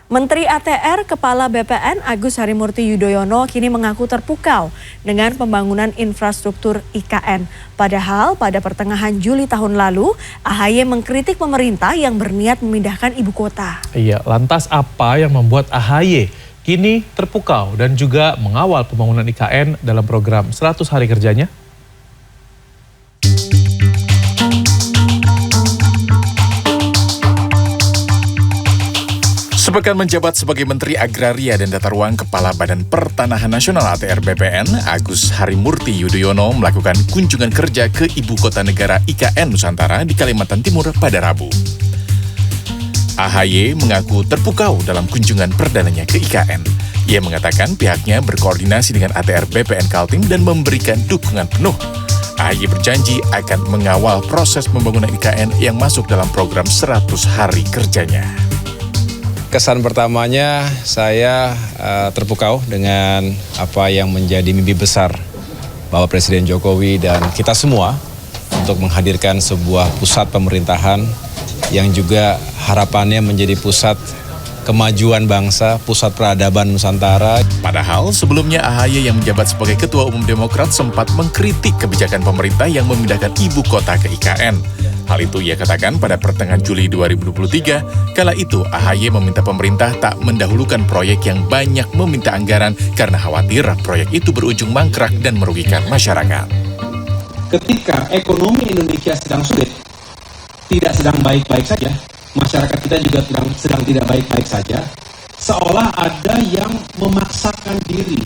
Menteri ATR Kepala BPN Agus Harimurti Yudhoyono kini mengaku terpukau dengan pembangunan infrastruktur IKN. Padahal pada pertengahan Juli tahun lalu, AHY mengkritik pemerintah yang berniat memindahkan ibu kota. Iya, lantas apa yang membuat AHY kini terpukau dan juga mengawal pembangunan IKN dalam program 100 hari kerjanya? Sepekan menjabat sebagai Menteri Agraria dan Tata Ruang Kepala Badan Pertanahan Nasional ATR BPN, Agus Harimurti Yudhoyono melakukan kunjungan kerja ke Ibu Kota Negara IKN Nusantara di Kalimantan Timur pada Rabu. AHY mengaku terpukau dalam kunjungan perdananya ke IKN. Ia mengatakan pihaknya berkoordinasi dengan ATR BPN Kaltim dan memberikan dukungan penuh. AHY berjanji akan mengawal proses pembangunan IKN yang masuk dalam program 100 hari kerjanya. Kesan pertamanya saya terpukau dengan apa yang menjadi mimpi besar Bapak Presiden Jokowi dan kita semua untuk menghadirkan sebuah pusat pemerintahan yang juga harapannya menjadi pusat kemajuan bangsa, pusat peradaban Nusantara. Padahal sebelumnya AHY yang menjabat sebagai Ketua Umum Demokrat sempat mengkritik kebijakan pemerintah yang memindahkan ibu kota ke IKN. Hal itu ia katakan pada pertengahan Juli 2023, kala itu AHY meminta pemerintah tak mendahulukan proyek yang banyak meminta anggaran karena khawatir proyek itu berujung mangkrak dan merugikan masyarakat. Ketika ekonomi Indonesia sedang sulit, tidak sedang baik-baik saja, masyarakat kita juga sedang tidak baik-baik saja, seolah ada yang memaksakan diri.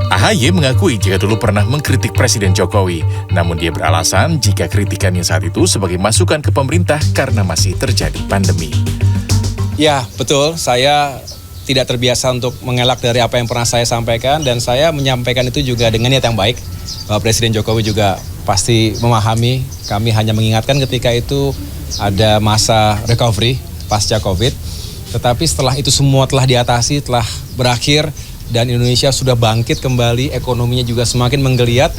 AHY mengakui jika dulu pernah mengkritik Presiden Jokowi, namun dia beralasan jika kritikannya saat itu sebagai masukan ke pemerintah karena masih terjadi pandemi. Ya, betul. Saya tidak terbiasa untuk mengelak dari apa yang pernah saya sampaikan dan saya menyampaikan itu juga dengan niat yang baik. Presiden Jokowi juga pasti memahami, kami hanya mengingatkan ketika itu ada masa recovery pasca COVID. Tetapi setelah itu semua telah diatasi, telah berakhir, dan Indonesia sudah bangkit kembali, ekonominya juga semakin menggeliat.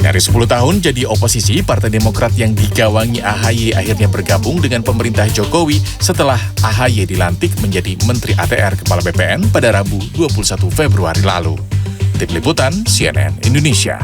Dari 10 tahun jadi oposisi, Partai Demokrat yang digawangi AHY akhirnya bergabung dengan pemerintah Jokowi setelah AHY dilantik menjadi Menteri ATR Kepala BPN pada Rabu 21 Februari lalu. Tim Liputan CNN Indonesia.